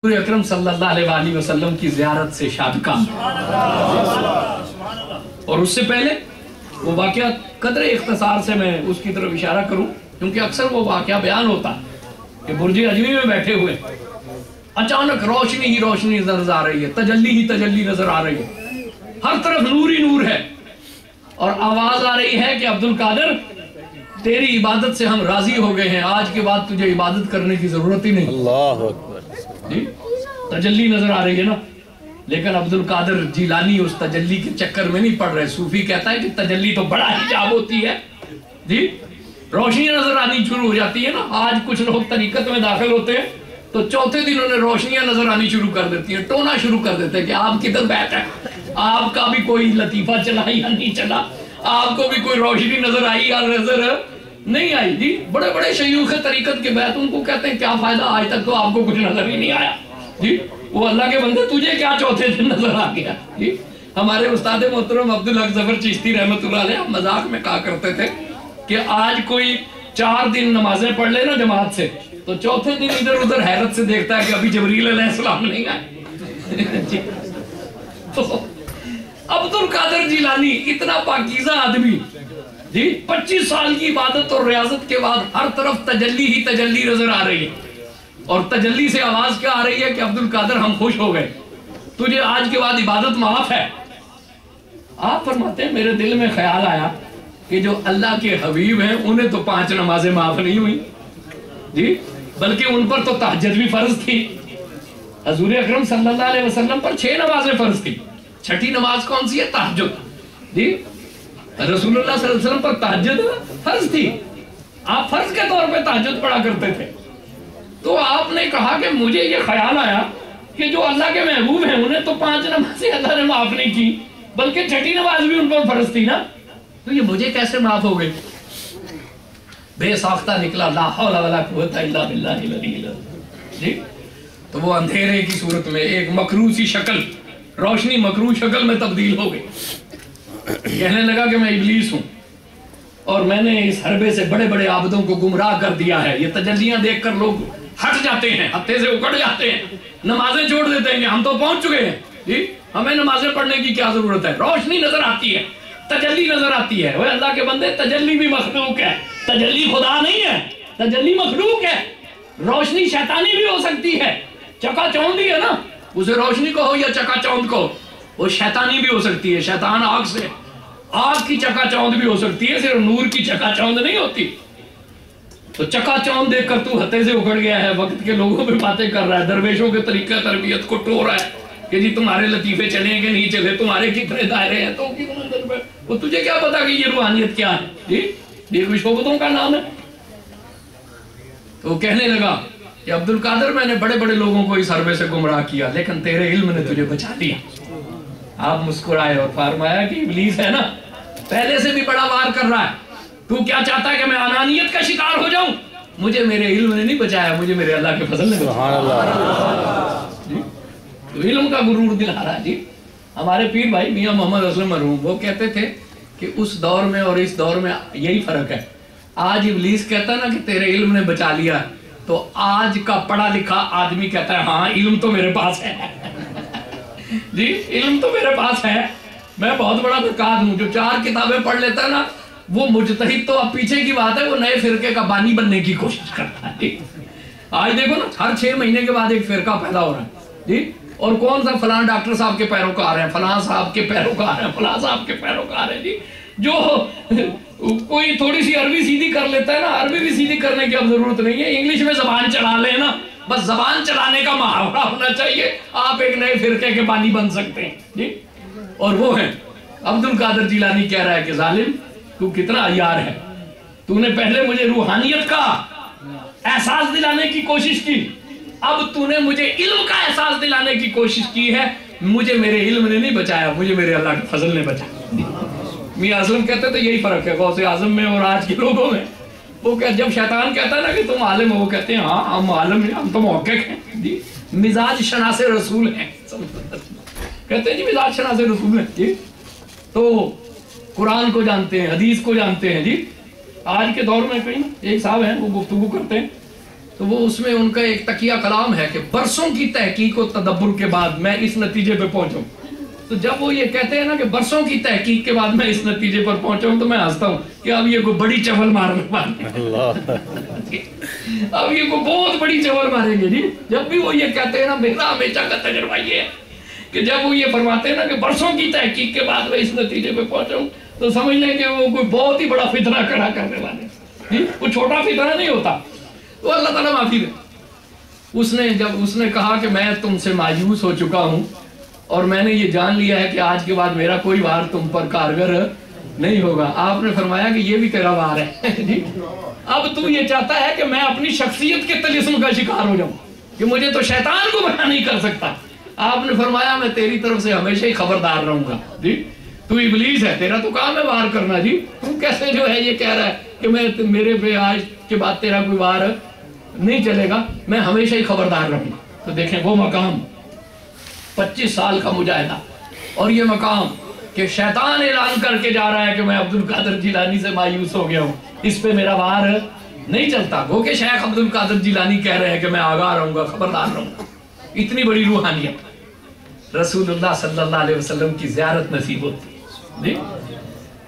अकरम सल्लल्लाहु अलैहि वसल्लम की ज़ियारत से शादका और उससे पहले वो वाक़या कदर इख्तिसार से मैं उसकी तरफ इशारा करूं, क्योंकि अक्सर वो वाक़या बयान होता है कि बुर्ज अजमी में बैठे हुए अचानक रोशनी ही रोशनी नजर आ रही है, तजल्ली ही तजल्ली नजर आ रही है, हर तरफ नूर ही नूर है और आवाज आ रही है कि अब्दुल कादिर तेरी इबादत से हम राजी हो गए हैं, आज के बाद तुझे इबादत करने की जरूरत ही नहीं। अल्लाह अकबर। तजल्ली नजर आ रही है ना, लेकिन अब्दुल कादिर जिलानी उस तजल्ली के चक्कर में नहीं पड़ रहे। सूफी कहता है कि तजल्ली तो बड़ा हिजाब होती है जी, रोशनी नजर आनी शुरू हो जाती है ना। आज कुछ लोग तरीकत में दाखिल होते हैं तो चौथे दिन उन्हें रोशनियां नजर आनी शुरू कर देती हैं, टोना शुरू कर देते हैं कि आप किधर बैठे हैं, आपका भी कोई लतीफा चला या नहीं चला, आपको भी कोई रोशनी नजर आई या नजर नहीं आई जी। बड़े बड़े शयूख तरीकत के बैत उनको कहते हैं क्या फायदा, आज तक तो आपको कुछ नजर ही नहीं आया जी। वो अल्लाह के बंदे तुझे क्या चौथे दिन नजर आ गया जी। हमारे उस्ताद मोहतरम अब्दुल हक ज़फर चिश्ती रहमतुल्लाह अलैह मजाक में कहा करते थे कि आज कोई 4 दिन नमाजें पढ़ ले ना जमात से तो चौथे दिन इधर उधर हैरत से देखता है कि अभी जबरील अलैहिस्सलाम नहीं आए। तो अब्दुल कादिर जिलानी इतना पाकीज़ा आदमी जी, 25 साल की इबादत और रियाजत के बाद हर तरफ तजल्ली ही तजल्ली नजर आ रही है और तजल्ली से आवाज क्या आ रही है कि अब्दुल कादिर हम खुश हो गए, तुझे आज के बाद इबादत माफ है। आप फरमाते हैं मेरे दिल में ख्याल आया कि जो अल्लाह के हबीब हैं उन्हें तो 5 नमाजें माफ नहीं हुई जी, बल्कि उन पर तो तहज्जुद भी फर्ज थी। हजूर अकरम सल्लल्लाहु अलैहि वसल्लम पर 6 नमाजें फर्ज थी, छठी नमाज कौन सी है? तहज्जुद जी। रसूलुल्लाह सल्लल्लाहु अलैहि वसल्लम पर तहज्जुद फर्ज थी, आप फर्ज के तौर पे तहज्जुद पढ़ा करते थे। तो आपने कहा कि मुझे ये ख्याल आया कि जो अल्लाह के महबूब हैं उन्हें तो 5 नमाजें अल्लाह ने माफ नहीं की, बल्कि छठी नमाज भी उन पर फर्ज थी ना, तो ये मुझे कैसे माफ हो गई? बेसाख्ता निकला, ला हौला वला कुव्वता इल्ला बिल्लाहिल अलील जी। तो वो अंधेरे की सूरत में एक मकरू सी शक्ल, रोशनी मकरू शक्ल में तब्दील हो गई। कहने लगा कि मैं इब्लीस हूं और मैंने इस हरबे से बड़े बड़े आबदों को गुमराह कर दिया है। ये तजल्लियां देखकर लोग हट जाते हैं, हत्थे से उकड़ जाते हैं, नमाजें छोड़ देते हैं, हम तो पहुंच चुके हैं जी, हमें नमाजें पढ़ने की क्या जरूरत है। रोशनी नजर आती है, तजल्ली नजर आती है। वह अल्लाह के बंदे तजल्ली भी मखलूक है, तजल्ली खुदा नहीं है, तजल्ली मखलूक है। रोशनी शैतानी भी हो सकती है, चकाचौंधी है ना, उसे रोशनी कहो या चकाचौंध कहो, वो शैतानी भी हो सकती है। शैतान आग से, आग की चकाचौंध भी हो सकती है, सिर्फ नूर की चकाचौंध नहीं होती। तो चकाचौंध देखकर तू हत्थे से उखड़ गया है, वक्त के लोगों पे बातें कर रहा है, दरवेशों के तरीका तरबियत को टो रहा है कि जी तुम्हारे लतीफे चले कि नहीं चले, तुम्हारे कितने दायरे हैं, तो वो तुझे क्या पता कि ये रूहानियत क्या है जी, ये कोई शोबतों का नाम है। तो कहने लगा कि अब्दुल कादिर मैंने बड़े बड़े लोगों को इस हरबे से गुमराह किया, लेकिन तेरे इल्म ने तुझे बचा लिया। आप मुस्कुराए और फरमाया कि इब्लीस है ना, पहले से भी बड़ा वार कर रहा है, तू क्या चाहता है कि मैं अनानियत का शिकार हो जाऊं? मुझे मेरे इल्म ने नहीं बचाया, मुझे मेरे अल्लाह के फजल ने बचाया। तो इल्म का गुरूर दिला रहा है जी। हमारे पीर भाई मियां मोहम्मद असलम मरहूम वो कहते थे कि उस दौर में और इस दौर में यही फर्क है। आज इब्लीस कहता है ना कि तेरे इल्म ने बचा लिया, तो आज का पढ़ा लिखा आदमी कहता है हाँ इल्म तो मेरे पास है जी, इल्म तो मेरे पास है, मैं बहुत बड़ा मुकाद हूँ। जो 4 किताबें पढ़ लेता है ना वो मुजतहिद तो अब पीछे की बात है, वो नए फिरके का बानी बनने की कोशिश करता है। आज देखो ना हर 6 महीने के बाद एक फिरका पैदा हो रहा है जी, और कौन सा फलां डॉक्टर साहब के पैरोकार हैं, फलां साहब के पैरोकार हैं, फलां साहब के पैरोकार हैं जी। जो कोई थोड़ी सी अरबी सीधी कर लेता है ना, अरबी भी सीधी करने की अब जरूरत नहीं है, इंग्लिश में जबान चला लेना, बस जबान चलाने का मुहावरा होना चाहिए, आप एक नए फिरके के बानी बन सकते हैं जी। और वो है अब्दुल कादिर जिलानी कह रहा है कि जालिम तू कितना अय्यार है, तूने पहले मुझे रूहानियत का एहसास दिलाने की कोशिश की, अब तूने मुझे इल्म का एहसास दिलाने की कोशिश की है, मुझे मेरे इल्म ने नहीं बचाया, मुझे मेरे अल्लाह के फजल ने बचाया। मियां असलम कहते थे यही फर्क है गौसे आजम में और आज के लोगों में। वो क्या जब शैतान कहता है ना कि तुम आलिम हो, वो कहते हैं हाँ हम आलिम हैं, हम तो मुहक्किक हैं जी, मिजाज शनासे रसूल हैं कहते हैं जी, मिजाज शनासे रसूल हैं जी। तो कुरान को जानते हैं, हदीस को जानते हैं जी। आज के दौर में कहीं एक साहब हैं वो गुफ्तगू करते हैं تو وہ اس میں ان کا ایک تقیہ کلام ہے کہ برسوں کی تحقیق و تدبر کے بعد میں اس نتیجے پہ پہنچوں. تو جب وہ یہ کہتے ہیں نا کہ برسوں کی تحقیق کے بعد میں اس نتیجے پر پہنچوں تو میں ہنستا ہوں کہ اب یہ کوئی بڑی چول مارنے والے اب یہ کوئی بہت بڑی چول ماریں گے جی. جب بھی وہ یہ کہتے ہیں نا, میرا ہمیشہ کا تجربہ یہ ہے کہ جب وہ یہ فرماتے ہیں نا کہ برسوں کی تحقیق کے بعد میں اس نتیجے پہ پہنچوں تو سمجھ لیں کہ وہ کوئی بہت ہی بڑا فتنہ کھڑا کرنے والے جی. کوئی چھوٹا فتنہ نہیں ہوتا. تو اللہ تعالیٰ معافی دے. جب اس نے کہا کہ میں تم سے مایوس ہو چکا ہوں اور میں نے یہ جان لیا ہے کہ آج کے بعد میرا کوئی وار تم پر کارگر نہیں ہوگا, آپ نے فرمایا کہ یہ بھی تیرا وار ہے جی. اب تو یہ چاہتا ہے کہ میں اپنی شخصیت کے طلسم کا شکار ہو جاؤں کہ مجھے تو شیطان کو بنا نہیں کر سکتا. آپ نے فرمایا میں تیری طرف سے ہمیشہ ہی خبردار رہوں گا جی. تو ابلیس ہے, تیرا تو کام ہے وار کرنا جی. تو کیسے جو ہے یہ کہہ رہا ہے کہ میرے پہ آج کے بعد تیرا کوئی وار نہیں چلے گا, میں ہمیشہ ہی خبردار رہوں گا. تو دیکھیں وہ مقام 25 سال کا مجاہدہ اور یہ مقام کہ شیطان اعلان کر کے جا رہا ہے کہ میں عبد القادر جیلانی سے مایوس ہو گیا ہوں, اس پہ میرا وار نہیں چلتا. وہ کہ شیخ عبد القادر جیلانی کہہ رہے ہیں کہ میں آگاہ رہوں گا, خبردار رہوں گا. اتنی بڑی روحانیت رسول اللہ صلی اللہ علیہ وسلم کی زیارت نصیب ہوتی جی.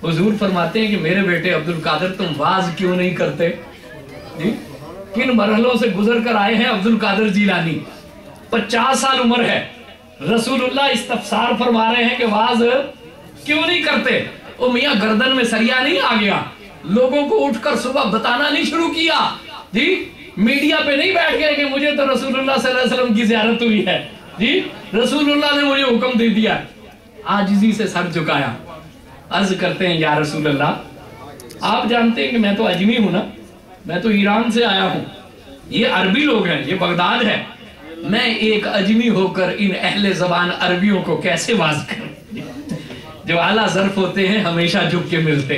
حضور فرماتے ہیں کہ میرے بیٹے عبد القادر تم واز کیوں نہیں کرتے جی. کن مرحلوں سے گزر کر آئے ہیں عبد القادر جیلانی, 50 سال عمر ہے. رسول اللہ استفسار فرما رہے ہیں کہ واز کیوں نہیں کرتے. او میاں گردن میں سریا نہیں آ گیا, لوگوں کو اٹھ کر صبح بتانا نہیں شروع کیا جی. میڈیا پہ نہیں بیٹھ گئے کہ مجھے تو رسول اللہ صلی اللہ علیہ وسلم کی زیارت ہوئی ہے جی. رسول اللہ نے مجھے حکم دے دیا, عاجزی سے سر جھکایا, عرض کرتے ہیں یا رسول اللہ, آپ جانتے ہیں کہ میں تو اجمی ہوں نا, میں تو ایران سے آیا ہوں, یہ عربی لوگ ہیں, یہ بغداد ہے, میں ایک اجمی ہو کر ان اہل زبان عربیوں کو کیسے واز کروں. جو اعلیٰ ظرف ہوتے ہیں ہمیشہ جھک کے ملتے,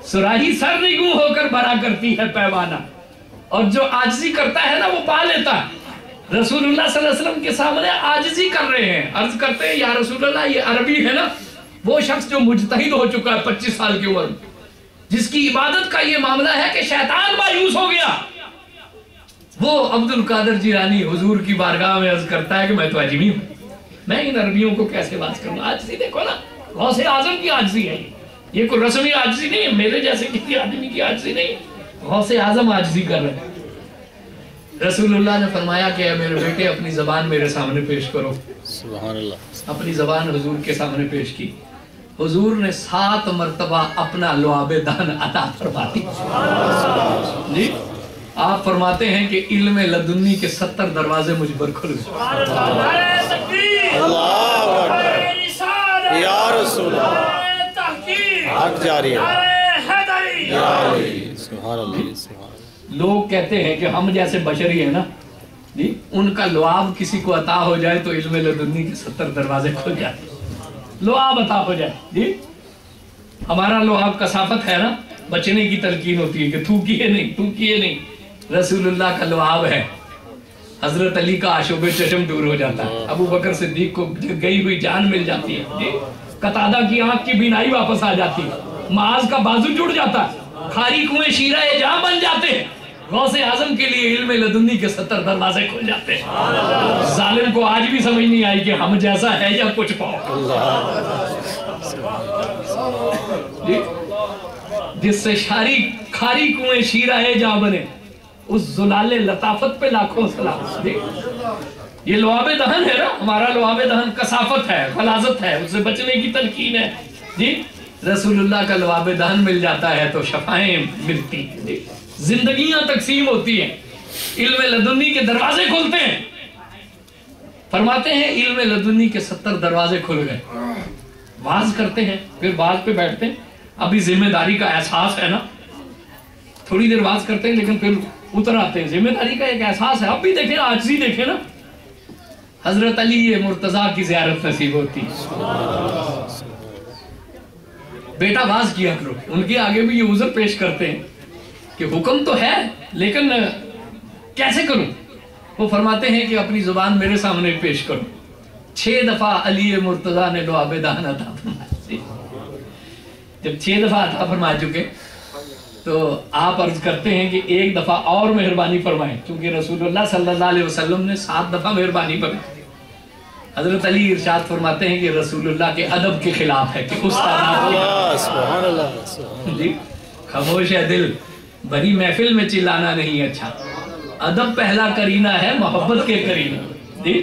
سراہی سر نگوں ہو کر بھرا کرتی ہے پیمانہ, اور جو عاجزی کرتا ہے نا وہ پا لیتا ہے. رسول اللہ صلی اللہ علیہ وسلم کے سامنے عاجزی کر رہے ہیں, عرض کرتے ہیں یا رسول اللہ یہ عربی ہے نا وہ شخص جو مجتہد ہو چکا ہے 25 سال کی عمر, جس کی عبادت کا یہ معاملہ ہے کہ شیطان مایوس ہو گیا, وہ عبد القادر جیلانی حضور کی بارگاہ میں عرض کرتا ہے کہ میں تو اجمی ہوں, میں ان عربیوں کو کیسے واز کروں. عاجزی دیکھو نا, غوث اعظم کی عاجزی ہے یہ کوئی رسمی عاجزی نہیں ہے, میرے جیسے کسی آدمی کی عاجزی نہیں, غوث اعظم عاجزی کر رہے ہیں. رسول اللہ نے فرمایا کہ اے میرے بیٹے اپنی زبان میرے سامنے پیش کرو. سبحان اللہ. اپنی زبان حضور کے سامنے پیش کی. حضور نے 7 مرتبہ اپنا لعاب دہن عطا فرما دی جی. آپ فرماتے ہیں کہ علم لدنی کے 70 دروازے مجھ پر کھل گئے. یا رسول اللہ, حق جاری ہے. سبحان اللہ. لوگ کہتے ہیں کہ ہم جیسے بشری ہیں نا جی, ان کا لعاب کسی کو عطا ہو جائے تو علم لدنی کے 70 دروازے کھل جاتے, لعاب عطا ہو جائے جی. ہمارا لعاب کثافت ہے نا, بچنے کی تلقین ہوتی ہے کہ تو کیے نہیں, تو کیے نہیں. رسول اللہ کا لعاب ہے, حضرت علی کا آشوب چشم دور ہو جاتا ہے, ابو بکر صدیق کو گئی ہوئی جان مل جاتی ہے جی, قتادہ کی آنکھ کی بینائی واپس آ جاتی ہے, معاذ کا بازو جڑ جاتا ہے, کھاری کنویں شیرہ جہاں بن جاتے ہیں. غوث اعظم کے لیے علم لدنی کے 70 دروازے کھل جاتے ہیں. ظالم کو آج بھی سمجھ نہیں آئی کہ ہم جیسا ہے یا کچھ پاؤ جی. جس سے کھاری کنویں شیرہ جہاں بنے, اس زلال لطافت پہ لاکھوں سلام جی. یہ لعاب دہن ہے نا, ہمارا لعاب دہن کثافت ہے, غلاظت ہے, اس سے بچنے کی تلقین ہے جی. رسول اللہ کا لعاب دہن مل جاتا ہے تو شفائیں ملتی ہیں, زندگیاں تقسیم ہوتی ہیں, علم لدنی کے دروازے کھلتے ہیں. فرماتے ہیں علم لدنی کے 70 دروازے کھل گئے. واز کرتے ہیں, پھر واز پہ بیٹھتے ہیں. ابھی ذمہ داری کا احساس ہے نا, تھوڑی دیر واز کرتے ہیں لیکن پھر اتر آتے ہیں. ذمہ داری کا ایک احساس ہے. اب بھی دیکھیں, عاجزی دیکھیں نا, حضرت علی مرتضیٰ کی زیارت نصیب ہوتی ہے. بیٹا واز کیا کرو, ان کے آگے بھی یہ عذر پیش کرتے ہیں کہ حکم تو ہے لیکن کیسے کروں. وہ فرماتے ہیں کہ اپنی زبان میرے سامنے پیش کرو. 6 دفعہ علی مرتضیٰ نے لعاب دہن عطا فرمایا. جب 6 دفعہ عطا فرما چکے تو آپ عرض کرتے ہیں کہ ایک دفعہ اور مہربانی فرمائیں، چونکہ رسول اللہ صلی اللہ علیہ وسلم نے 7 دفعہ مہربانی فرمائی۔ حضرت علی ارشاد فرماتے ہیں کہ رسول اللہ کے ادب کے خلاف ہے کہ سبحان اللہ، جی خاموش ہے دل، بڑی محفل میں چلانا نہیں اچھا، ادب پہلا کرینہ ہے محبت کے کرینہ، جی